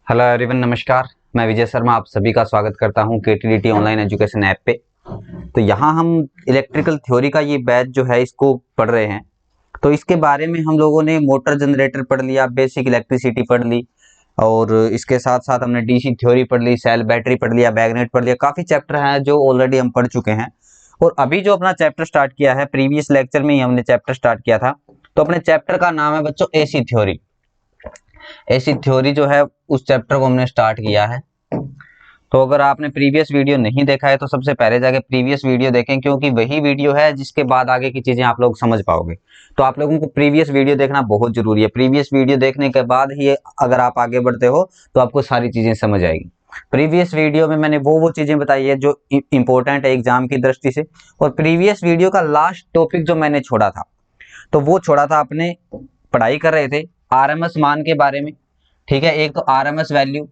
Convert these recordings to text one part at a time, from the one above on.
Hello everyone, नमस्कार। मैं विजय शर्मा आप सभी का स्वागत करता हूं केटीडीटी ऑनलाइन एजुकेशन ऐप पे। तो यहां हम इलेक्ट्रिकल थ्योरी का ये बैच जो है इसको पढ़ रहे हैं। तो इसके बारे में हम लोगों ने मोटर जनरेटर पढ़ लिया, बेसिक इलेक्ट्रिसिटी पढ़ ली, और इसके साथ साथ हमने डीसी थ्योरी पढ़ ली, सेल बैटरी पढ़ लिया, मैग्नेट पढ़ लिया। काफ़ी चैप्टर हैं जो ऑलरेडी हम पढ़ चुके हैं। और अभी जो अपना चैप्टर स्टार्ट किया है, प्रीवियस लेक्चर में ही हमने चैप्टर स्टार्ट किया था। तो अपने चैप्टर का नाम है बच्चों एसी थ्योरी। एसी थ्योरी जो है उस चैप्टर को हमने स्टार्ट किया है। तो अगर आपने प्रीवियस वीडियो नहीं देखा है तो सबसे पहले जाके प्रीवियस वीडियो देखें, क्योंकि वही वीडियो है जिसके बाद आगे की चीजें आप लोग समझ पाओगे। तो आप लोगों को प्रीवियस वीडियो देखना बहुत जरूरी है। प्रीवियस वीडियो देखने के बाद ही अगर आप आगे बढ़ते हो तो आपको सारी चीजें समझ आएगी। प्रीवियस वीडियो में मैंने वो चीजें बताई है जो इंपॉर्टेंट है एग्जाम की दृष्टि से। और प्रीवियस वीडियो का लास्ट टॉपिक जो मैंने छोड़ा था, तो वो छोड़ा था अपने पढ़ाई कर रहे थे आरएमएस मान के बारे में। ठीक है, एक तो आरएमएस वैल्यू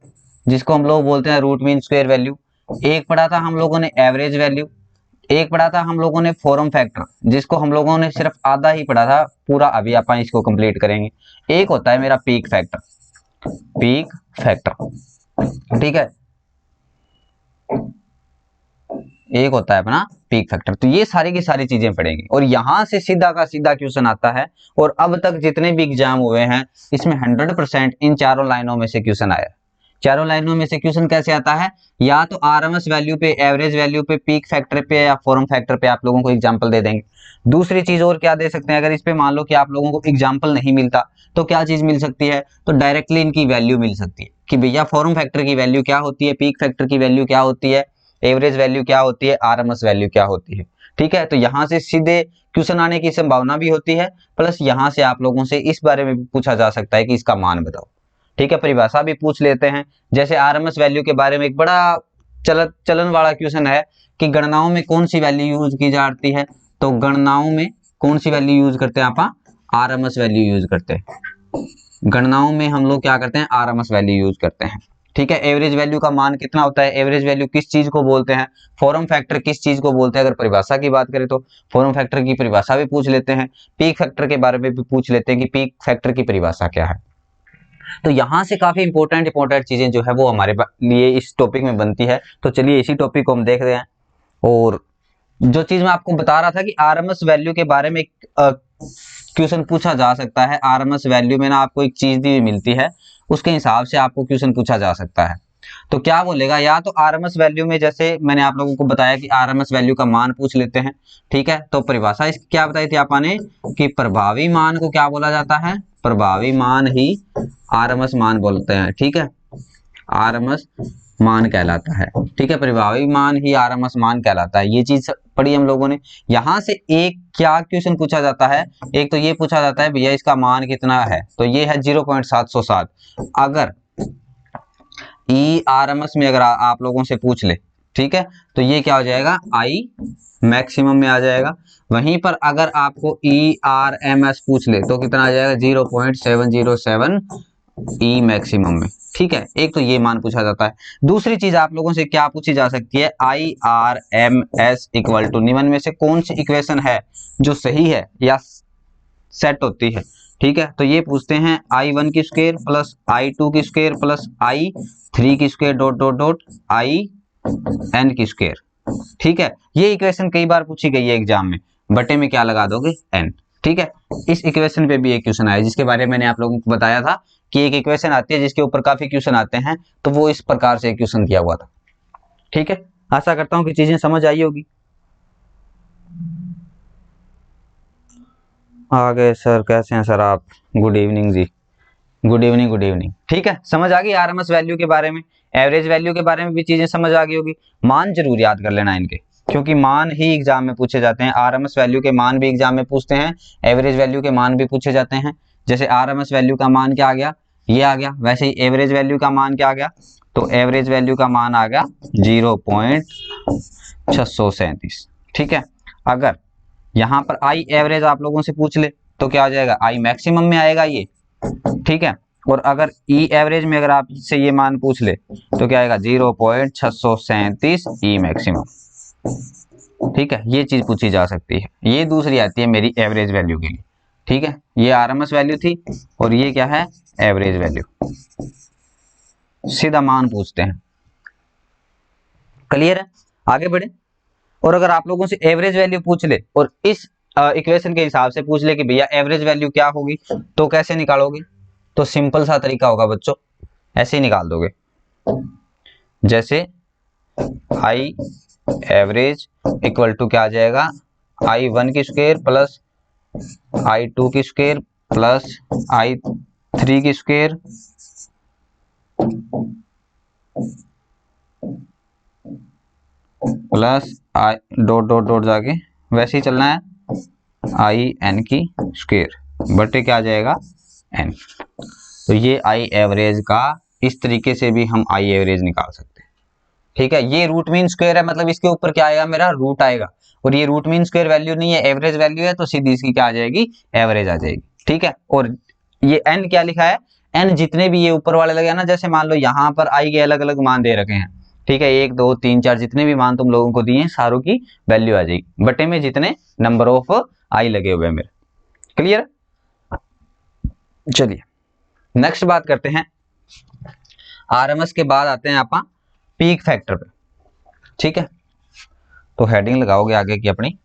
जिसको हम लोग बोलते हैं रूट मीन स्क्वायर वैल्यू। एक पढ़ा था हम लोगों ने एवरेज वैल्यू। एक पढ़ा था हम लोगों ने फॉर्म फैक्टर, जिसको हम लोगों ने सिर्फ आधा ही पढ़ा था, पूरा अभी अपन इसको कंप्लीट करेंगे। एक होता है मेरा पीक फैक्टर। पीक फैक्टर, ठीक है, एक होता है अपना पीक फैक्टर। तो ये सारी की सारी चीजें पढ़ेंगे और यहां से सीधा का सीधा क्वेश्चन आता है। और अब तक जितने भी एग्जाम हुए हैं इसमें 100% इन चारों लाइनों में से क्वेश्चन आया। चारों लाइनों में से क्वेश्चन कैसे आता है? या तो आरएमएस वैल्यू पे, एवरेज वैल्यू पे, पीक फैक्टर पे या फॉर्म फैक्टर पे आप लोगों को एग्जांपल दे देंगे। दूसरी चीज और क्या दे सकते हैं, अगर इस पे मान लो कि आप लोगों को एग्जांपल नहीं मिलता तो क्या चीज मिल सकती है? तो डायरेक्टली इनकी वैल्यू मिल सकती है कि भैया फॉर्म फैक्टर की वैल्यू क्या होती है, पीक फैक्टर की वैल्यू क्या होती है, एवरेज वैल्यू क्या होती है, आरएमएस वैल्यू क्या होती है। ठीक है, तो यहां से सीधे क्वेश्चन आने की संभावना भी होती है, प्लस यहां से आप लोगों से इस बारे में भी पूछा जा सकता है कि इसका मान बताओ। ठीक है, परिभाषा भी पूछ लेते हैं। जैसे आरएमएस वैल्यू के बारे में एक बड़ा चलन वाला क्वेश्चन है कि गणनाओं में कौन सी वैल्यू यूज की जाती है। तो गणनाओं में कौन सी वैल्यू यूज करते हैं आप? आरएमएस वैल्यू यूज करते हैं। गणनाओं में हम लोग क्या करते हैं? आरएमएस वैल्यू यूज करते हैं। ठीक है, एवरेज वैल्यू का मान कितना होता है, एवरेज वैल्यू किस चीज को बोलते हैं, फॉर्म फैक्टर किस चीज को बोलते हैं। अगर परिभाषा की बात करें तो फॉर्म फैक्टर की परिभाषा भी पूछ लेते हैं, पीक फैक्टर के बारे में भी पूछ लेते हैं कि पीक फैक्टर की परिभाषा क्या है। तो यहां से काफी इंपॉर्टेंट चीजें जो है वो हमारे लिए इस टॉपिक में बनती है। तो चलिए इसी टॉपिक को हम देख रहे हैं। और जो चीज मैं आपको बता रहा था कि आरएमएस वैल्यू के बारे में क्वेश्चन पूछा जा सकता है। आरएमएस वैल्यू में ना आपको एक चीज दी मिलती है, उसके हिसाब से आपको क्वेश्चन पूछा जा सकता है। तो क्या बोलेगा, या तो आरएमएस वैल्यू में जैसे मैंने आप लोगों को बताया कि आरएमएस वैल्यू का मान पूछ लेते हैं। ठीक है, तो परिभाषा इसकी क्या बताई थी आपने कि प्रभावी मान को क्या बोला जाता है? प्रभावी मान ही आरएमएस मान बोलते हैं। ठीक है, आरएमएस मान कहलाता है। ठीक है, प्रभावी मान ही आरएमएस मान कहलाता है। ये चीज पढ़ी हम लोगों ने। यहां से एक क्या क्वेश्चन पूछा जाता है, एक तो ये पूछा जाता है भैया इसका मान कितना है, तो ये है 0.707। अगर ई आरएमएस में अगर आप लोगों से पूछ ले, ठीक है, तो ये क्या हो जाएगा? आई मैक्सिमम में आ जाएगा। वहीं पर अगर आपको ई आर एम एस पूछ ले तो कितना आ जाएगा? 0.707 ई मैक्सिमम में। ठीक है, एक तो ये मान पूछा जाता है। दूसरी चीज आप लोगों से क्या पूछी जा सकती है? I R M S equal to निम्न में से कौन सी इक्वेशन है जो सही है या सेट होती है। ठीक है, तो ये पूछते हैं i1 की स्क्वायर प्लस i2 की स्क्वायर प्लस i3 की square dot dot dot in की स्क्वायर। ठीक है, ये इक्वेशन कई बार पूछी गई है एग्जाम में, बटे में क्या लगा दोगे? n। ठीक है, इस इक्वेशन पे भी एक क्वेश्चन आया जिसके बारे में मैंने आप लोगों को बताया था कि एक इक्वेशन आती है जिसके ऊपर काफी क्वेश्चन आते हैं। तो वो इस प्रकार से क्वेश्चन दिया हुआ था। ठीक है, आशा करता हूं कि चीजें समझ आई होगी। आगे सर कैसे हैं सर आप? गुड इवनिंग जी, गुड इवनिंग गुड इवनिंग। ठीक है, समझ आ गई आरएमएस वैल्यू के बारे में, एवरेज वैल्यू के बारे में भी चीजें समझ आ गई होगी। मान जरूर याद कर लेना इनके, क्योंकि मान ही एग्जाम में पूछे जाते हैं। आरएमएस वैल्यू के मान भी एग्जाम में पूछते हैं, एवरेज वैल्यू के मान भी पूछे जाते हैं। जैसे आरएमएस वैल्यू का मान क्या आ गया? ये आ गया। वैसे ही एवरेज वैल्यू का मान क्या आ गया? तो एवरेज वैल्यू का मान आ गया 0.637। ठीक है, अगर यहाँ पर आई एवरेज आप लोगों से पूछ ले तो क्या आ जाएगा? आई मैक्सिमम में आएगा ये। ठीक है, और अगर ई एवरेज में अगर आपसे ये मान पूछ ले तो क्या आएगा? 0.637 ई मैक्सिमम। ठीक है, ये चीज पूछी जा सकती है। ये दूसरी आती है मेरी एवरेज वैल्यू के लिए। ठीक है, ये आरएमएस वैल्यू थी और ये क्या है? Average value. सीधा मान पूछते हैं। क्लियर है? आगे बढ़े। और अगर आप लोगों से एवरेज वैल्यू पूछ ले और इस इक्वेशन के हिसाब से पूछ ले कि भैया एवरेज वैल्यू क्या होगी, तो कैसे निकालोगे? तो सिंपल सा तरीका होगा बच्चों, ऐसे ही निकाल दोगे। जैसे आई एवरेज इक्वल टू क्या आ जाएगा, I1 की स्क्वायर प्लस I2 की स्क्वायर प्लस I3 की square plus I dot dot dot जाके वैसे ही चलना है IN की स्क्वायर बटे क्या आ जाएगा N। तो ये आई एवरेज का इस तरीके से भी हम आई एवरेज निकाल सकते हैं। ठीक है, ये रूट मीन स्क्वायर है, मतलब इसके ऊपर क्या आएगा, मेरा रूट आएगा। और ये रूट मीन स्क्वायर वैल्यू नहीं है, एवरेज वैल्यू है, तो सीधी इसकी क्या आ जाएगी, एवरेज आ जाएगी। ठीक है, और ये n क्या लिखा है, n जितने भी ये ऊपर वाले लगे ना, जैसे मान लो यहाँ पर i के अलग अलग मान दे रखे हैं। ठीक है, 1 2 3 4 जितने भी मान तुम लोगों को दिए हैं सारों की वैल्यू आ जाएगी बटे में जितने नंबर ऑफ i लगे हुए हैं मेरे। क्लियर? चलिए नेक्स्ट बात करते हैं, आरएमएस के बाद आते हैं आप पीक फैक्टर पे। ठीक है, तो हेडिंग लगाओगे आगे की अपनी,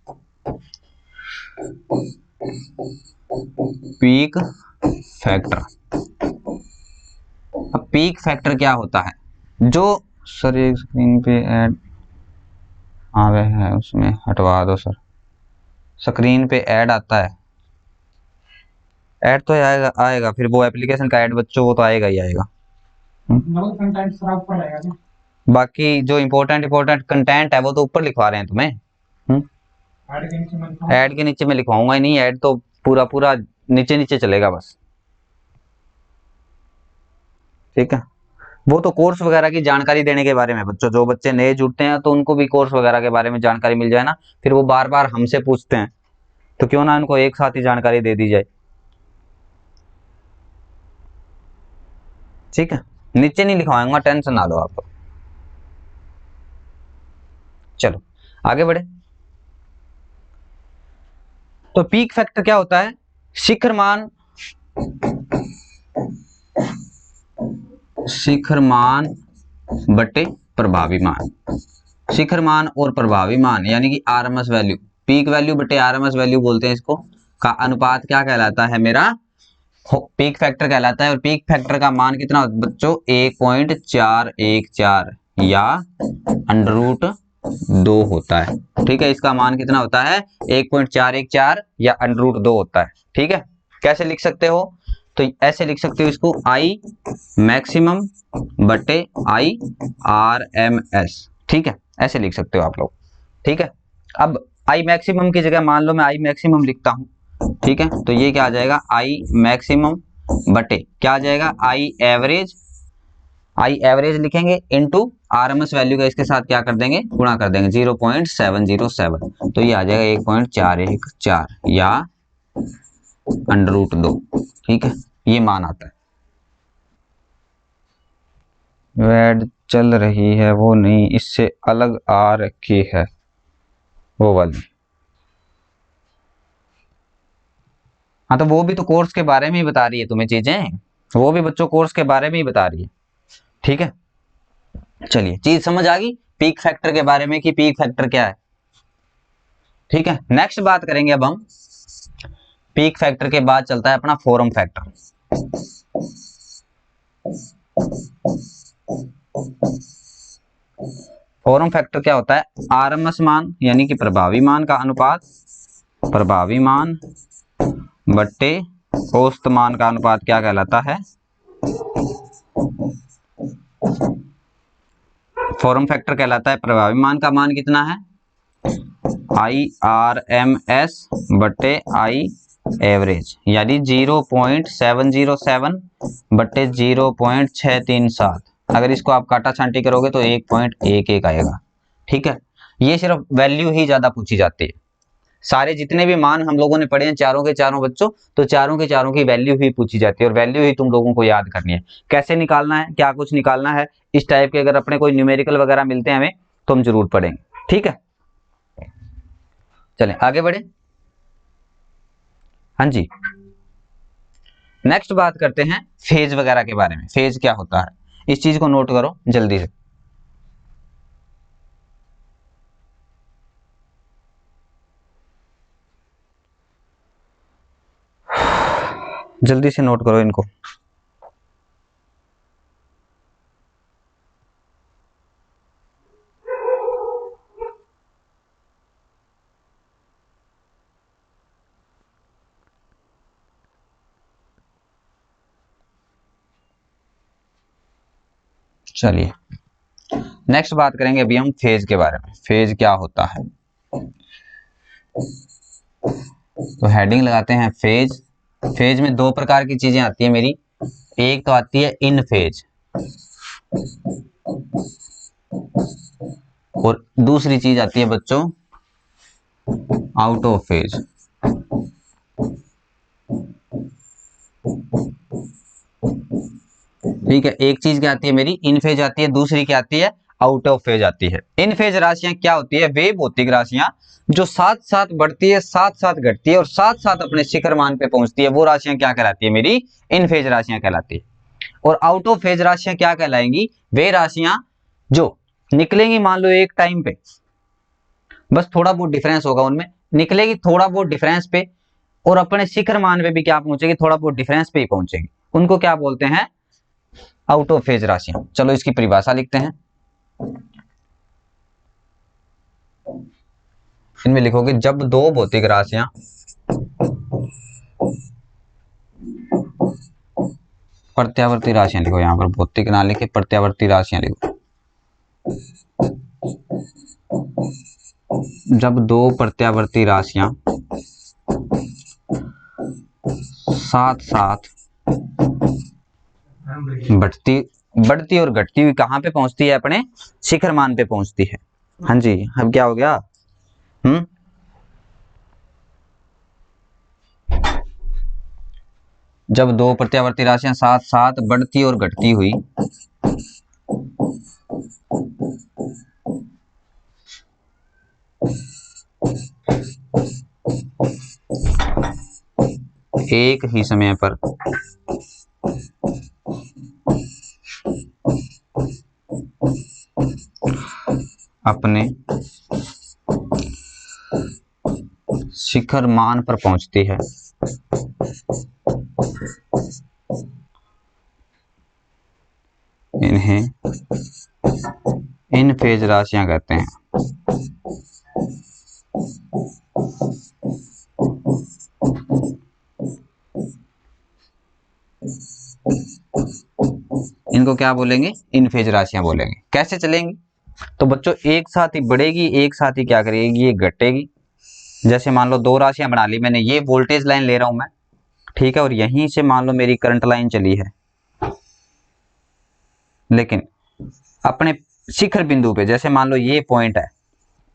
पीक फैक्टर। अब पीक फैक्टर क्या होता है, जो सर एक स्क्रीन पे ऐड हाँ वह है उसमें हटवा दो सर, स्क्रीन पे ऐड आता है, ऐड तो आएगा आएगा फिर वो एप्लीकेशन का ऐड बच्चों वो तो आएगा ही आएगा। बाकी जो इंपॉर्टेंट कंटेंट है वो तो ऊपर लिखवा रहे हैं तुम्हें। ऐड के नीचे मैं लिखवाऊंगा ही नहीं, ऐड तो पूरा पूरा नीचे नीचे चलेगा बस। ठीक है, वो तो कोर्स वगैरह की जानकारी देने के बारे में बच्चों, जो बच्चे नए जुड़ते हैं तो उनको भी कोर्स वगैरह के बारे में जानकारी मिल जाए ना, फिर वो बार बार हमसे पूछते हैं, तो क्यों ना उनको एक साथ ही जानकारी दे दी जाए। ठीक है, नीचे नहीं लिखवाऊंगा, टेंशन ना लो आप। चलो आगे बढ़े। तो पीक फैक्टर क्या होता है, शिखर मान बटे प्रभावी मान। शिखर मान और प्रभावी मान यानी कि आरएमएस वैल्यू, पीक वैल्यू बटे आरएमएस वैल्यू बोलते हैं इसको, का अनुपात क्या कहलाता है, मेरा पीक फैक्टर कहलाता है। और पीक फैक्टर का मान कितना होता है बच्चों, 1.414 या √2 होता है। ठीक है, इसका मान कितना होता है, 1.414 या √2 होता है। ठीक है, कैसे लिख सकते हो, तो ऐसे लिख सकते हो इसको, आई मैक्सिमम बटे आई आरएमएस। ठीक है, ऐसे लिख सकते हो आप लोग। ठीक है, अब आई मैक्सिमम की जगह मान लो मैं आई मैक्सिमम लिखता हूं। ठीक है, तो ये क्या आ जाएगा, आई मैक्सिमम बटे क्या आ जाएगा, आई एवरेज लिखेंगे इनटू आरएमएस वैल्यू का इसके साथ क्या कर देंगे, गुणा कर देंगे 0.707, तो ये आ जाएगा 1.414 या √2। ठीक है, ये मान आता है। वैड चल रही है वो नहीं, इससे अलग आ रखी है वो वाली। हाँ तो वो भी तो कोर्स के बारे में ही बता रही है तुम्हें चीजें, वो भी बच्चों कोर्स के बारे में ही बता रही है। ठीक है, चलिए चीज समझ आ गई पीक फैक्टर के बारे में कि पीक फैक्टर क्या है। ठीक है, नेक्स्ट बात करेंगे अब हम पीक फैक्टर के बाद चलता है अपना फॉरम फैक्टर। फॉरम फैक्टर क्या होता है, आरएमएस मान यानी कि प्रभावी मान का अनुपात, प्रभावी मान बट्टे औसत मान का अनुपात क्या कहलाता है, फॉरम फैक्टर कहलाता है। प्रभावी मान का मान कितना है, IRMS बट्टे आई एवरेज यानी 0.707 बट्टे 0.637। अगर इसको आप काटा छांटी करोगे तो 1.11 आएगा। ठीक है, ये सिर्फ वैल्यू ही ज्यादा पूछी जाती है, सारे जितने भी मान हम लोगों ने पढ़े हैं चारों के चारों बच्चों, तो चारों के चारों की वैल्यू ही पूछी जाती है और वैल्यू ही तुम लोगों को याद करनी है। कैसे निकालना है, क्या कुछ निकालना है, इस टाइप के अगर अपने कोई न्यूमेरिकल वगैरह मिलते हैं हमें तो हम जरूर पढ़ेंगे। ठीक है, चलें आगे बढ़े। हाँ जी, नेक्स्ट बात करते हैं फेज वगैरह के बारे में। फेज क्या होता है, इस चीज को नोट करो जल्दी से। जल्दी से नोट करो इनको। चलिए नेक्स्ट बात करेंगे अभी हम फेज के बारे में। फेज क्या होता है, तो हेडिंग लगाते हैं फेज। फेज में दो प्रकार की चीजें आती है मेरी, एक तो आती है इन फेज और दूसरी चीज आती है बच्चों आउट ऑफ फेज। ठीक है, एक चीज क्या आती है मेरी इन फेज आती है, दूसरी क्या आती है आउट ऑफ फेज आती है। इन फेज राशियां क्या होती है, वे भौतिक राशियां जो साथ साथ बढ़ती है, साथ साथ घटती है और साथ साथ अपने शिखर मान पे पहुंचती है, वो राशियां क्या कहलाती है मेरी इन फेज राशियां कहलाती है। और आउट ऑफ फेज राशियां क्या कहलाएंगी, वे राशियां जो निकलेंगी मान लो एक टाइम पे, बस थोड़ा बहुत डिफरेंस होगा उनमें, निकलेगी थोड़ा बहुत डिफरेंस पे और अपने शिखर मान पे भी क्या पहुंचेगी, थोड़ा बहुत डिफरेंस पे ही पहुंचेगी, उनको क्या बोलते हैं आउट ऑफ फेज राशियां। चलो इसकी परिभाषा लिखते हैं। इनमें लिखोगे जब दो भौतिक राशियां प्रत्यावर्ती राशियां लिखो, यहां पर भौतिक ना लिखे प्रत्यावर्ती राशियां लिखो। जब दो प्रत्यावर्ती राशियां साथ साथ बढ़ती और घटती हुई कहां पे पहुंचती है, अपने शिखर मान पे पहुंचती है। हाँ जी, अब क्या हो गया, जब दो प्रत्यावर्ती राशियां साथ साथ बढ़ती और घटती हुई एक ही समय पर अपने शिखर मान पर पहुंचती है, इन्हें इन फेज राशियां कहते हैं। इनको क्या बोलेंगे, इन फेज राशियां बोलेंगे। कैसे चलेंगी, तो बच्चों एक साथ ही बढ़ेगी, एक साथ ही क्या करेगी, ये घटेगी। जैसे मान लो दो राशियां बना ली मैंने, ये वोल्टेज लाइन ले रहा हूं मैं, ठीक है, और यहीं से मान लो मेरी करंट लाइन चली है, लेकिन अपने शिखर बिंदु पे जैसे मान लो ये पॉइंट है,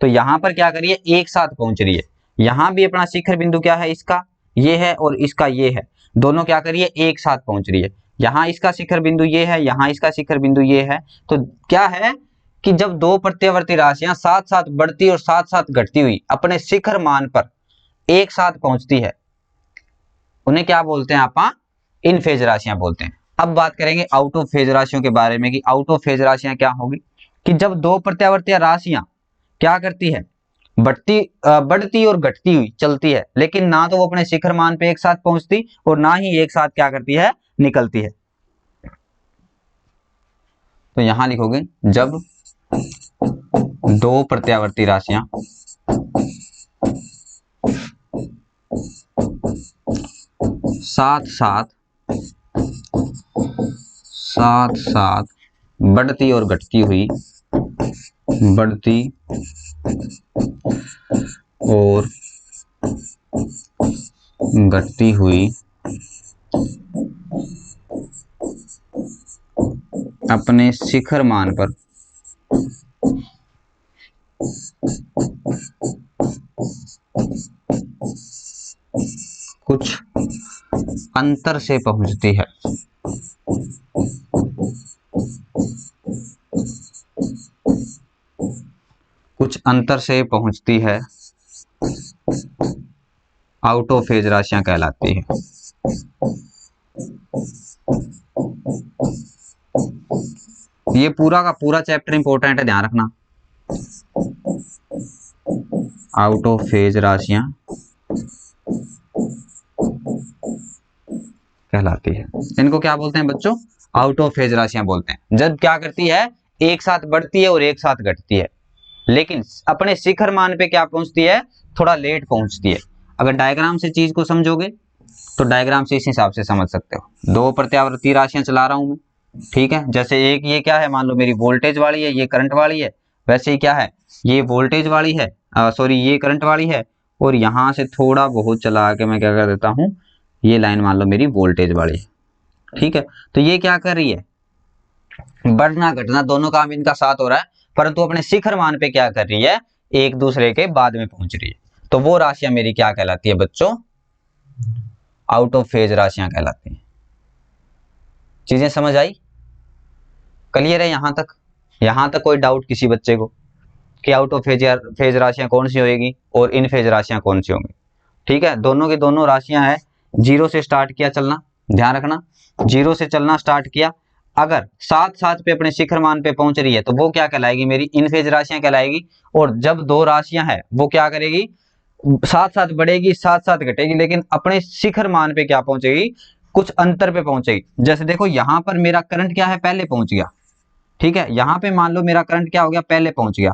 तो यहां पर क्या करिए एक साथ पहुंच रही है। यहां भी अपना शिखर बिंदु क्या है, इसका ये है और इसका ये है, दोनों क्या करिए एक साथ पहुंच रही है। यहां इसका शिखर बिंदु ये है, यहां इसका शिखर बिंदु ये है, तो क्या है कि जब दो प्रत्यावर्ती राशियां साथ साथ बढ़ती और साथ साथ घटती हुई अपने शिखर मान पर एक साथ पहुंचती है, उन्हें क्या बोलते हैं आपा, इन फेज राशियां बोलते हैं। अब बात करेंगे आउट ऑफ फेज राशियों के बारे में कि आउट ऑफ फेज राशियां क्या होगी, कि जब दो प्रत्यावर्ती राशियां क्या करती है, बढ़ती और घटती हुई चलती है, लेकिन ना तो वो अपने शिखर मान पे एक साथ पहुंचती और ना ही एक साथ क्या करती है, निकलती है। तो यहां लिखोगे जब दो प्रत्यावर्ती राशियां साथ साथ बढ़ती और घटती हुई, बढ़ती और घटती हुई अपने शिखर मान पर कुछ अंतर से पहुंचती है, कुछ अंतर से पहुंचती है, आउट ऑफ फेज राशियां कहलाती है। ये पूरा का पूरा चैप्टर इंपॉर्टेंट है, ध्यान रखना। आउट ऑफ फेज राशियां कहलाती है। इनको क्या बोलते हैं बच्चों? आउट ऑफ फेज राशियां बोलते हैं। जब क्या करती है, एक साथ बढ़ती है और एक साथ घटती है, लेकिन अपने शिखर मान पे क्या पहुंचती है, थोड़ा लेट पहुंचती है। अगर डायग्राम से चीज को समझोगे तो डायग्राम से इस हिसाब से समझ सकते हो। दो प्रत्यावर्ती राशियां चला रहा हूं मैं, ठीक है। जैसे एक ये क्या है, मान लो मेरी वोल्टेज वाली है, ये करंट वाली है। वैसे ही क्या है, ये वोल्टेज वाली है, सॉरी ये करंट वाली है। और यहां से थोड़ा बहुत चला के मैं क्या कर देता हूं, ये लाइन मान लो मेरी वोल्टेज वाली है, ठीक है। तो ये क्या कर रही है, बढ़ना घटना दोनों काम इनका साथ हो रहा है, परंतु अपने शिखर मान पे क्या कर रही है, एक दूसरे के बाद में पहुंच रही है। तो वो राशियां मेरी क्या कहलाती है बच्चों, आउट ऑफ फेज राशियां कहलाती हैं। चीजें समझ आई, क्लियर है यहां तक? यहां तक कोई डाउट किसी बच्चे को कि आउट ऑफ फेज राशियां कौन सी होगी और इन फेज राशियां कौन सी होंगी? ठीक है, दोनों की दोनों राशियां हैं। जीरो से स्टार्ट किया चलना, ध्यान रखना, जीरो से चलना स्टार्ट किया, अगर साथ साथ पे अपने शिखर मान पे पहुंच रही है तो वो क्या कहलाएगी, मेरी इन फेज राशियां कहलाएगी। और जब दो राशियां हैं वो क्या करेगी, साथ साथ बढ़ेगी साथ साथ घटेगी, लेकिन अपने शिखर मान पे क्या पहुंचेगी, कुछ अंतर पे पहुंचेगी। जैसे देखो यहां पर मेरा करंट क्या है, पहले पहुंच गया, ठीक है। यहां पे मान लो मेरा करंट क्या हो गया, पहले पहुंच गया।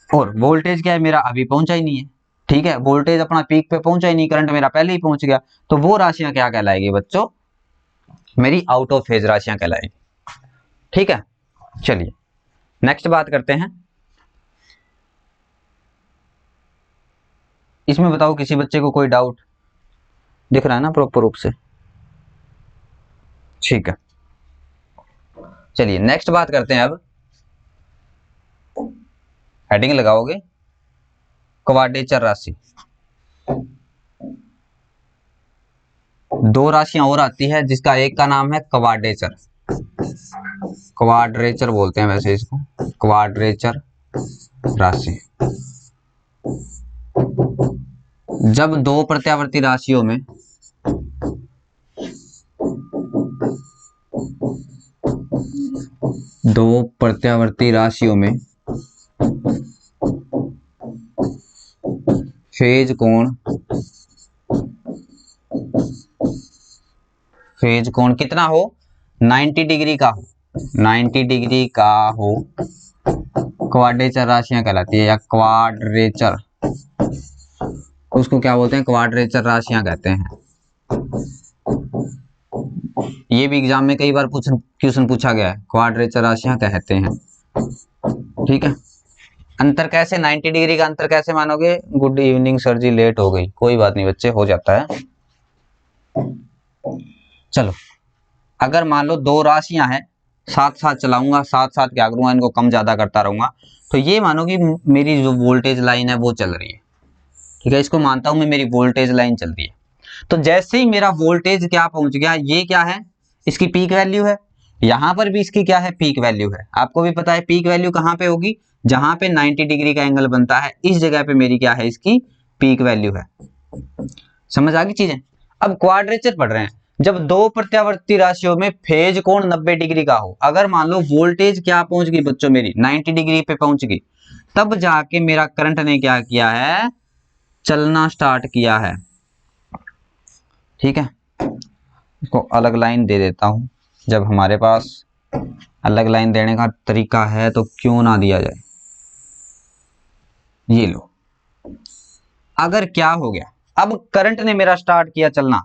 और वोल्टेज क्या है, मेरा अभी पहुंचा ही नहीं है, ठीक है। वोल्टेज अपना पीक पे पहुंचा ही नहीं, करंट मेरा पहले ही पहुंच गया। तो वो राशियां क्या कहलाएगी बच्चों, मेरी आउट ऑफ फेज राशियां कहलाएगी, ठीक है। चलिए नेक्स्ट बात करते हैं। इसमें बताओ किसी बच्चे को कोई डाउट दिख रहा है ना प्रॉपर रूप से? ठीक है, चलिए नेक्स्ट बात करते हैं। अब हेडिंग लगाओगे क्वाड्रेचर राशि। दो राशियां और आती है जिसका एक का नाम है क्वाड्रेचर, क्वाड्रेचर बोलते हैं वैसे इसको, क्वाड्रेचर राशि। जब दो प्रत्यावर्ती राशियों में फेज कोण कितना हो, 90 डिग्री का हो, 90 डिग्री का हो, क्वाड्रेचर राशियां कहलाती है, या क्वाड्रेचर, उसको क्या बोलते हैं, क्वाड्रेचर राशियां कहते हैं। ये भी एग्जाम में कई बार क्वेश्चन पूछा गया है, क्वाड्रेचर राशियां कहते हैं, ठीक है। अंतर कैसे, 90 डिग्री का अंतर कैसे मानोगे? गुड इवनिंग सर जी, लेट हो गई, कोई बात नहीं बच्चे, हो जाता है। चलो, अगर मान लो दो राशियां हैं, साथ साथ चलाऊंगा, साथ साथ क्या करूंगा, इनको कम ज्यादा करता रहूंगा, तो ये मानो कि मेरी जो वोल्टेज लाइन है वो चल रही है, ठीक है। इसको मानता हूं मैं, मेरी वोल्टेज लाइन चल रही है। तो जैसे ही मेरा वोल्टेज क्या पहुंच गया, ये क्या है, इसकी पीक वैल्यू है। यहां पर भी इसकी क्या है, पीक वैल्यू है। आपको भी पता है पीक वैल्यू कहां पे होगी, जहां पे 90 डिग्री का एंगल बनता है, इस जगह पे मेरी क्या है, इसकी पीक वैल्यू है। समझ आ गई चीजें? अब क्वाड्रेचर पढ़ रहे हैं, जब दो प्रत्यावर्ती राशियों में फेज कोण 90 डिग्री का हो, अगर मान लो वोल्टेज क्या पहुंच गई बच्चों, मेरी 90 डिग्री पे पहुंच गई, तब जाके मेरा करंट ने क्या किया है, चलना स्टार्ट किया है, ठीक है। इसको अलग लाइन दे देता हूं, जब हमारे पास अलग लाइन देने का तरीका है तो क्यों ना दिया जाए। ये लो, अगर क्या हो गया, अब करंट ने मेरा स्टार्ट किया चलना,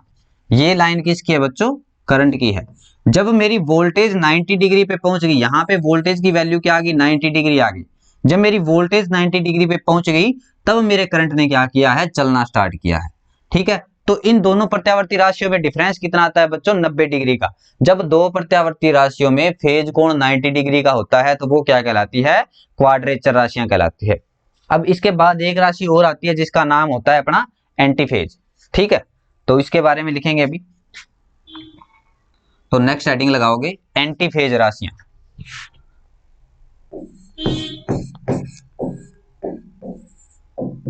ये लाइन किसकी है बच्चों, करंट की है। जब मेरी वोल्टेज 90 डिग्री पे पहुंच गई, यहां पे वोल्टेज की वैल्यू क्या आ गई, 90 डिग्री आ गई। जब मेरी वोल्टेज 90 डिग्री पे पहुंच गई, तब मेरे करंट ने क्या किया है, चलना स्टार्ट किया है, ठीक है। तो इन दोनों प्रत्यावर्ती राशियों में डिफरेंस कितना आता है बच्चों, 90 डिग्री का। जब दो प्रत्यावर्ती राशियों में फेज कोण 90 डिग्री का होता है तो वो क्या कहलाती है, क्वाड्रेचर राशियां कहलाती है। अब इसके बाद एक राशि और आती है जिसका नाम होता है अपना एंटीफेज, ठीक है। तो इसके बारे में लिखेंगे अभी। तो नेक्स्ट हेडिंग लगाओगे एंटीफेज राशियां।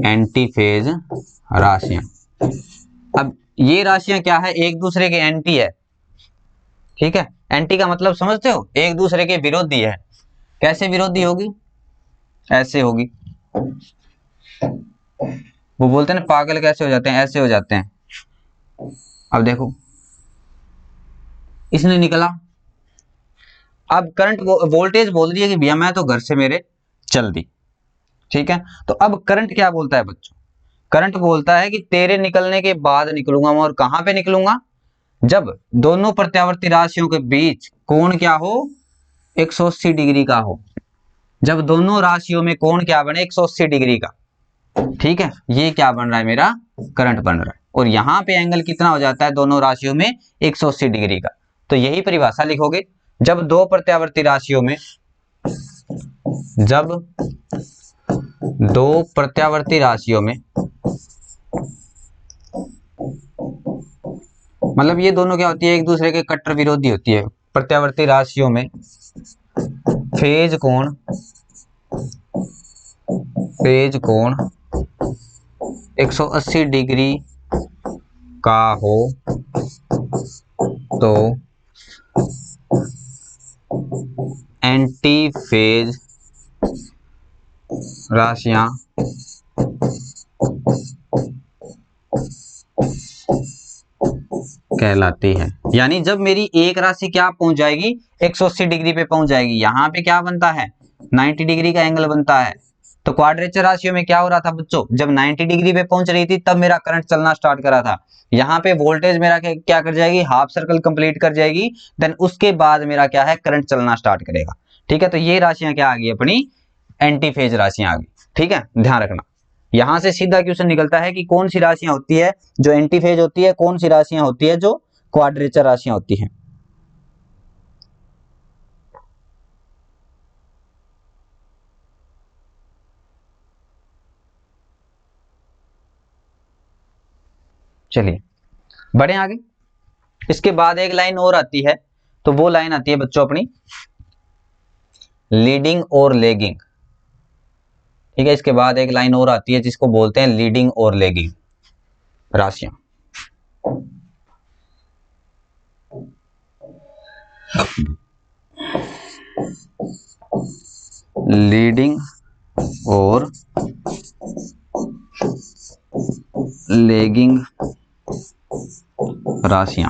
एंटीफेज राशियां, अब ये राशियां क्या है, एक दूसरे के एंटी है, ठीक है। एंटी का मतलब समझते हो, एक दूसरे के विरोधी है। कैसे विरोधी होगी, ऐसे होगी। वो बोलते हैं ना पागल कैसे हो जाते हैं, ऐसे हो जाते हैं। अब देखो इसने निकला, अब करंट वोल्टेज बोल रही है कि भैया मैं तो घर से मेरे चल दी, ठीक है। तो अब करंट क्या बोलता है बच्चों, करंट बोलता है कि तेरे निकलने के बाद निकलूंगा मैं, और कहां पे निकलूंगा, जब दोनों प्रत्यावर्ती राशियों के बीच कोण क्या हो, 180 डिग्री का हो। जब दोनों राशियों में कोण क्या बने, 180 डिग्री का, ठीक है। ये क्या बन रहा है, मेरा करंट बन रहा है। और यहां पे एंगल कितना हो जाता है दोनों राशियों में, 180 डिग्री का। तो यही परिभाषा लिखोगे, जब दो प्रत्यावर्ती राशियों में, जब दो प्रत्यावर्ती राशियों में, मतलब ये दोनों क्या होती है, एक दूसरे के कट्टर विरोधी होती है। प्रत्यावर्ती राशियों में फेज कोण, फेज कोण 180 डिग्री का हो तो एंटी फेज राशियां कहलाती है। यानी जब मेरी एक राशि क्या पहुंच जाएगी, 180 डिग्री पे पहुंच जाएगी, यहां पे क्या बनता है, 90 डिग्री का एंगल बनता है। तो क्वाड्रेचर राशियों में क्या हो रहा था बच्चों, जब 90 डिग्री पे पहुंच रही थी तब मेरा करंट चलना स्टार्ट करा था। यहाँ पे वोल्टेज मेरा क्या कर जाएगी, हाफ सर्कल कंप्लीट कर जाएगी, देन उसके बाद मेरा क्या है, करंट चलना स्टार्ट करेगा, ठीक है। तो ये राशियां क्या आ गई अपनी, एंटी फेज राशियां आ गई, ठीक है, ध्यान रखना। यहां से सीधा क्वेश्चन निकलता है कि कौन सी राशियां होती है जो एंटी फेज होती है, कौन सी राशियां होती है जो क्वाड्रेचर राशियां होती हैं। चलिए बढ़े आगे। इसके बाद एक लाइन और आती है, तो वो लाइन आती है बच्चों अपनी लीडिंग और लेगिंग, ठीक है। इसके बाद एक लाइन और आती है जिसको बोलते हैं लीडिंग और लेगिंग राशियां। लीडिंग और लेगिंग राशियां,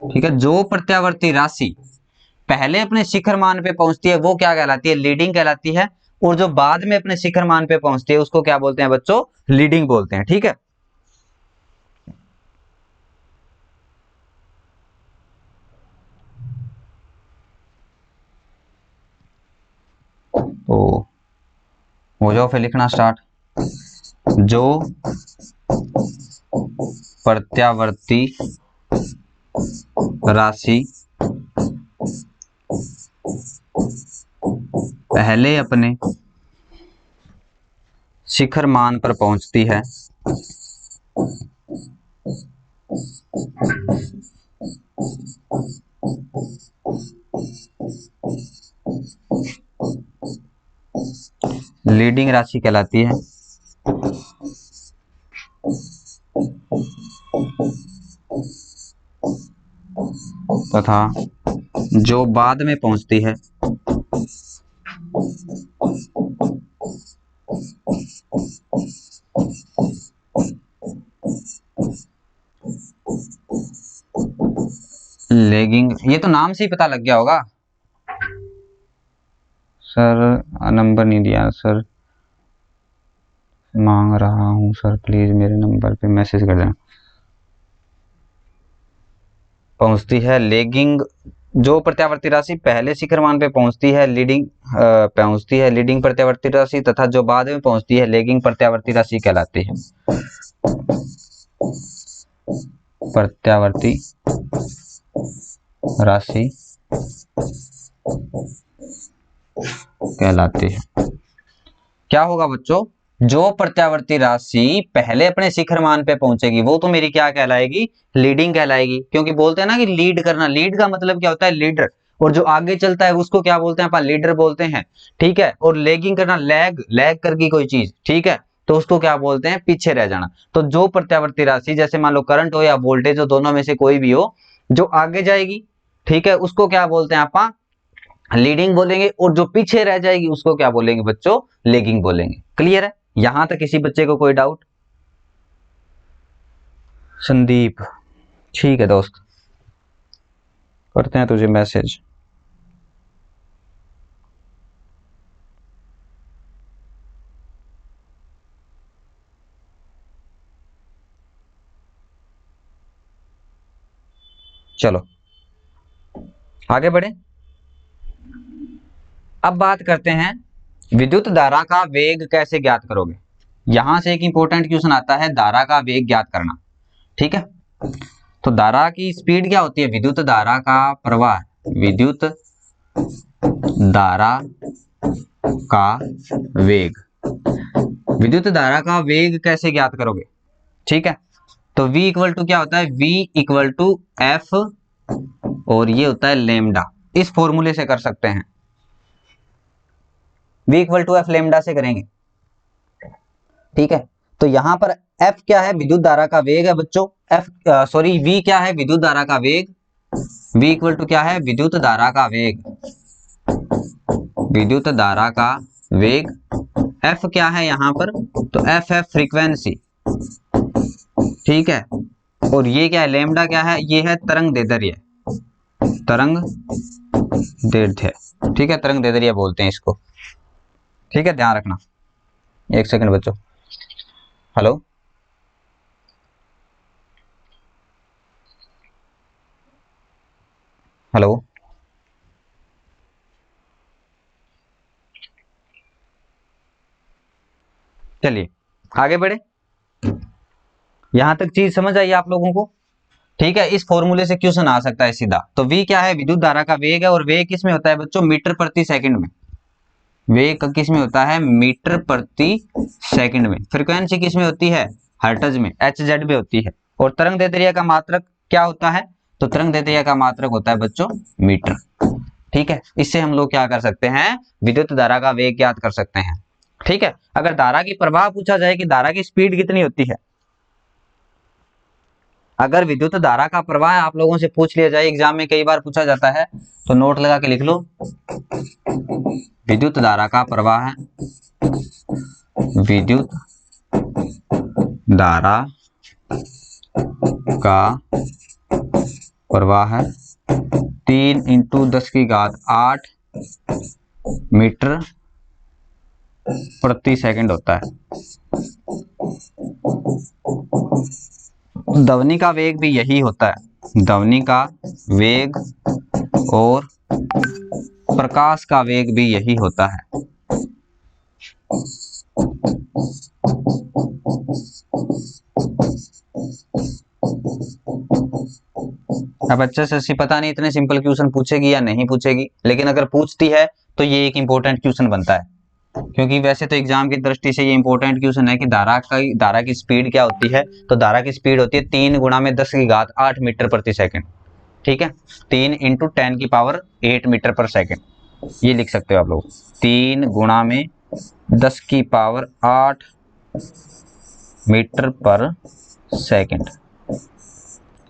ठीक है। जो प्रत्यावर्ती राशि पहले अपने शिखर मान पे पहुंचती है वो क्या कहलाती है, लीडिंग कहलाती है। और जो बाद में अपने शिखर मान पे पहुंचती है उसको क्या बोलते हैं बच्चों, लीडिंग बोलते हैं, ठीक है। तो हो जाओ फिर लिखना स्टार्ट। जो प्रत्यावर्ती राशि पहले अपने शिखर मान पर पहुंचती है लीडिंग राशि कहलाती है। तथा जो बाद में पहुंचती है लेगिंग, ये तो नाम से ही पता लग गया होगा। सर नंबर नहीं दिया सर, मांग रहा हूं सर, प्लीज मेरे नंबर पे मैसेज कर देना। पहुंचती है लेगिंग, जो प्रत्यावर्ती राशि पहले शिखर मान पे पहुंचती है लीडिंग, पहुंचती है लीडिंग प्रत्यावर्ती राशि, तथा जो बाद में पहुंचती है लेगिंग प्रत्यावर्ती राशि कहलाती है। प्रत्यावर्ती राशि कहलाती है। क्या होगा बच्चों, जो प्रत्यावर्ती राशि पहले अपने शिखर मान पे पहुंचेगी वो तो मेरी क्या कहलाएगी, लीडिंग कहलाएगी। क्योंकि बोलते हैं ना कि लीड करना, लीड का मतलब क्या होता है, लीडर। और जो आगे चलता है उसको क्या बोलते हैं अपन, लीडर बोलते हैं, ठीक है। और लेगिंग करना, लैग करके कोई चीज, ठीक है। तो उसको क्या बोलते हैं, पीछे रह जाना। तो जो प्रत्यावर्ती राशि, जैसे मान लो करंट हो या वोल्टेज हो, दोनों में से कोई भी हो, जो आगे जाएगी, ठीक है, उसको क्या बोलते हैं आपा, लीडिंग बोलेंगे, और जो पीछे रह जाएगी उसको क्या बोलेंगे बच्चों, लेगिंग बोलेंगे। क्लियर है? यहां तक किसी बच्चे को कोई डाउट? संदीप, ठीक है दोस्त, करते हैं तुझे मैसेज। चलो आगे बढ़े। अब बात करते हैं विद्युत धारा का वेग कैसे ज्ञात करोगे। यहां से एक इंपॉर्टेंट क्वेश्चन आता है, धारा का वेग ज्ञात करना। ठीक है, तो धारा की स्पीड क्या होती है, विद्युत धारा का प्रवाह, विद्युत धारा का वेग, विद्युत धारा का वेग कैसे ज्ञात करोगे। ठीक है, तो v इक्वल टू क्या होता है, v इक्वल टू एफ, और ये होता है लेमडा। इस फॉर्मूले से कर सकते हैं, v equal to F lambda से करेंगे। ठीक है, तो यहां पर f क्या है, विद्युत धारा का वेग है बच्चों, v क्या है, विद्युत धारा का वेग, v इक्वल टू क्या है, विद्युत धारा का वेग, विद्युत धारा का वेग, f क्या है यहां पर, तो f है फ्रीक्वेंसी। ठीक है, और ये क्या है, लेमडा क्या है, ये है तरंग दैर्ध्य, तरंग दैर्ध्य। ठीक है, तरंग दैर्ध्य बोलते हैं इसको। ठीक है, ध्यान रखना। एक सेकंड बच्चों, हेलो, हेलो, चलिए आगे बढ़े। यहां तक चीज समझ आई आप लोगों को? ठीक है, इस फॉर्मूले से क्वेश्चन आ सकता है सीधा। तो v क्या है, विद्युत धारा का वेग है, और वेग किस में होता है बच्चों, मीटर प्रति सेकंड में। वेग किस में होता है, मीटर प्रति सेकंड में। फ्रीक्वेंसी किस में होती है, हर्ट्ज में, hz में होती है। और तरंग दैर्ध्य का मात्रक क्या होता है, तो तरंग दैर्ध्य का मात्रक होता है बच्चों मीटर। ठीक है, इससे हम लोग क्या कर सकते हैं, विद्युत धारा का वेग ज्ञात कर सकते हैं। ठीक है, अगर धारा की प्रवाह पूछा जाए कि धारा की स्पीड कितनी होती है, अगर विद्युत धारा का प्रवाह आप लोगों से पूछ लिया जाए, एग्जाम में कई बार पूछा जाता है, तो नोट लगा के लिख लो, विद्युत धारा का प्रवाह, विद्युत धारा का प्रवाह 3 × 10⁸ मीटर प्रति सेकंड होता है। ध्वनि का वेग भी यही होता है, ध्वनि का वेग और प्रकाश का वेग भी यही होता है। अब अच्छे से पता नहीं इतने सिंपल क्वेश्चन पूछेगी या नहीं पूछेगी, लेकिन अगर पूछती है तो ये एक इंपॉर्टेंट क्वेश्चन बनता है, क्योंकि वैसे तो एग्जाम की दृष्टि से ये इंपॉर्टेंट क्वेश्चन है कि धारा की स्पीड क्या होती है। तो धारा की स्पीड होती है 3 × 10⁸ मीटर प्रति सेकंड। ठीक है, 3 × 10⁸ मीटर पर सेकंड, ये लिख सकते हो आप लोग, 3 × 10⁸ मीटर पर सेकंड।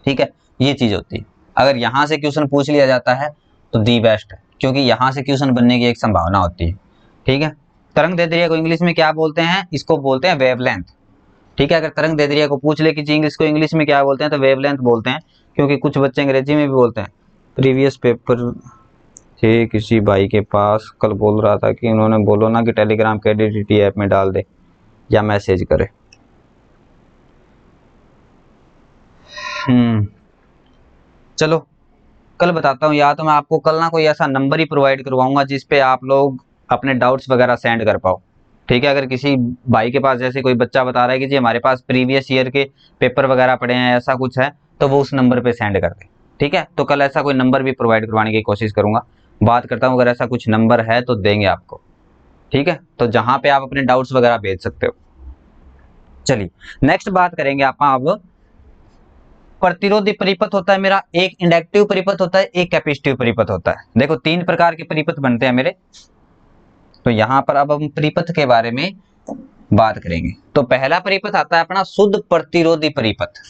ठीक है, ये चीज होती है। अगर यहां से क्वेश्चन पूछ लिया जाता है तो दी बेस्ट है, क्योंकि यहां से क्वेश्चन बनने की एक संभावना होती है। ठीक है, तरंग दैर्ध्य को इंग्लिश में क्या बोलते हैं, इसको बोलते हैं वेवलेंथ। ठीक है, अगर तरंग दैर्ध्य को पूछ ले कि इंग्लिश को इंग्लिश में क्या बोलते हैं, तो वेवलेंथ बोलते हैं, क्योंकि कुछ बच्चे अंग्रेजी में भी बोलते हैं। प्रीवियस पेपर थे किसी भाई के पास, कल बोल रहा था कि उन्होंने बोलो ना कि टेलीग्राम के DDT ऐप में डाल दे या मैसेज करे। चलो कल बताता हूँ, या तो मैं आपको कल ना कोई ऐसा नंबर ही प्रोवाइड करवाऊंगा जिसपे आप लोग अपने डाउट्स वगैरह सेंड कर पाओ। ठीक है, अगर किसी भाई के पास, जैसे कोई बच्चा बता रहा है कि जी हमारे पास प्रीवियस ईयर के पेपर वगैरह पड़े हैं, ऐसा कुछ है, तो वो उस नंबर पे सेंड कर दे। ठीक है, तो कल ऐसा कोई नंबर भी प्रोवाइड करवाने की कोशिश करूंगा, बात करता हूँ, अगर ऐसा कुछ नंबर है तो देंगे आपको। ठीक है, तो जहां पे आप अपने डाउट्स वगैरह भेज सकते हो। चलिए नेक्स्ट बात करेंगे आप अब, प्रतिरोधी परिपथ होता है मेरा, एक इंडक्टिव परिपथ होता है, एक कैपेसिटिव परिपथ होता है। देखो 3 प्रकार के परिपथ बनते हैं मेरे। तो यहां पर अब हम परिपथ के बारे में बात करेंगे। तो पहला परिपथ आता है अपना शुद्ध प्रतिरोधी परिपथ।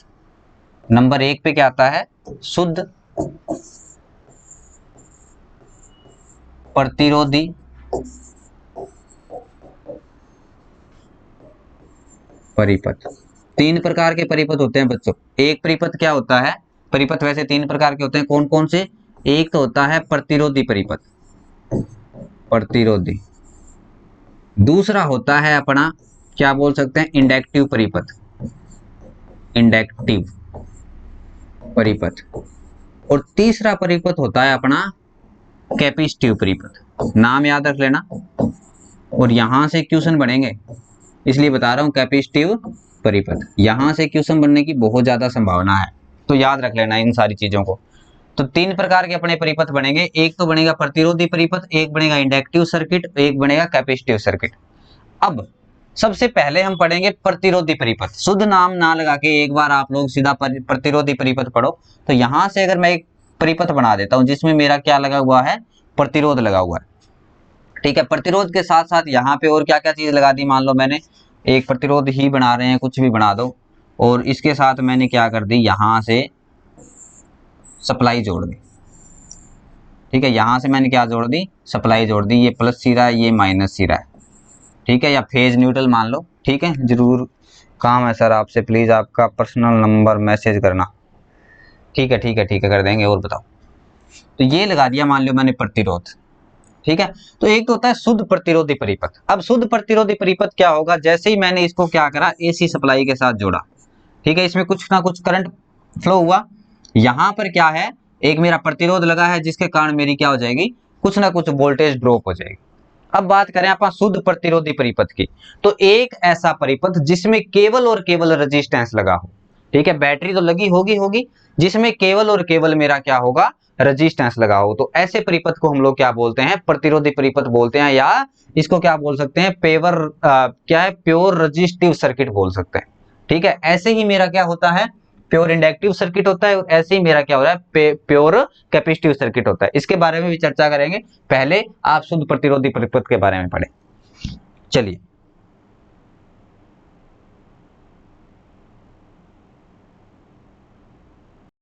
नंबर 1 पे क्या आता है? शुद्ध प्रतिरोधी परिपथ। 3 प्रकार के परिपथ होते हैं बच्चों। एक परिपथ क्या होता है? परिपथ वैसे 3 प्रकार के होते हैं, कौन कौन से? एक तो होता है प्रतिरोधी परिपथ, प्रतिरोधी। दूसरा होता है अपना क्या बोल सकते हैं? इंडक्टिव परिपथ, इंडक्टिव परिपथ। और तीसरा परिपथ होता है अपना कैपेसिटिव परिपथ। नाम याद रख लेना, और यहां से क्वेश्चन बनेंगे, इसलिए बता रहा हूं कैपेसिटिव परिपथ। यहां से क्वेश्चन बनने की बहुत ज्यादा संभावना है, तो याद रख लेना इन सारी चीजों को। तो 3 प्रकार के अपने परिपथ बनेंगे। एक तो बनेगा प्रतिरोधी परिपथ, एक बनेगा इंडक्टिव सर्किट, एक बनेगा कैपेसिटिव सर्किट। अब सबसे पहले हम पढ़ेंगे प्रतिरोधी परिपथ। शुद्ध नाम ना लगा के एक बार आप लोग सीधा प्रतिरोधी परिपथ पढ़ो। तो यहां से अगर मैं एक परिपथ बना देता हूं जिसमें मेरा क्या लगा हुआ है? प्रतिरोध लगा हुआ है। ठीक है, प्रतिरोध के साथ साथ यहाँ पे और क्या क्या चीज लगा दी। मान लो मैंने एक प्रतिरोध ही बना रहे हैं, कुछ भी बना दो, और इसके साथ मैंने क्या कर दी? यहां से सप्लाई जोड़ दी। ठीक है, यहां से मैंने क्या जोड़ दी? सप्लाई जोड़ दी। ये प्लस सिरा है, ये माइनस सिरा है। ठीक है, या फेज न्यूट्रल मान लो। ठीक है, जरूर काम है सर आपसे, प्लीज आपका पर्सनल नंबर मैसेज करना। ठीक है ठीक है ठीक है, कर देंगे। और बताओ। तो ये लगा दिया मान लो मैंने प्रतिरोध। ठीक है, तो एक तो होता है शुद्ध प्रतिरोधी परिपथ। अब शुद्ध प्रतिरोधी परिपथ क्या होगा? जैसे ही मैंने इसको क्या करा? एसी सप्लाई के साथ जोड़ा। ठीक है, इसमें कुछ ना कुछ करंट फ्लो हुआ। यहां पर क्या है? एक मेरा प्रतिरोध लगा है जिसके कारण मेरी क्या हो जाएगी? कुछ ना कुछ वोल्टेज ड्रॉप हो जाएगी। अब बात करें अपन शुद्ध प्रतिरोधी परिपथ की, तो एक ऐसा परिपथ जिसमें केवल और केवल रेजिस्टेंस लगा हो। ठीक है, बैटरी तो लगी होगी होगी, जिसमें केवल और केवल मेरा क्या होगा? रेजिस्टेंस लगा हो। तो ऐसे परिपथ को हम लोग क्या बोलते हैं? प्रतिरोधी परिपथ बोलते हैं, या इसको क्या बोल सकते हैं? क्या है? प्योर रेजिस्टिव सर्किट बोल सकते हैं। ठीक है, ऐसे ही मेरा क्या होता है? प्योर इंडक्टिव सर्किट होता है, और ऐसे ही मेरा क्या हो रहा है? प्योर कैपेसिटिव सर्किट होता है। इसके बारे में भी चर्चा करेंगे। पहले आप शुद्ध प्रतिरोधी परिपथ के बारे में पढ़े। चलिए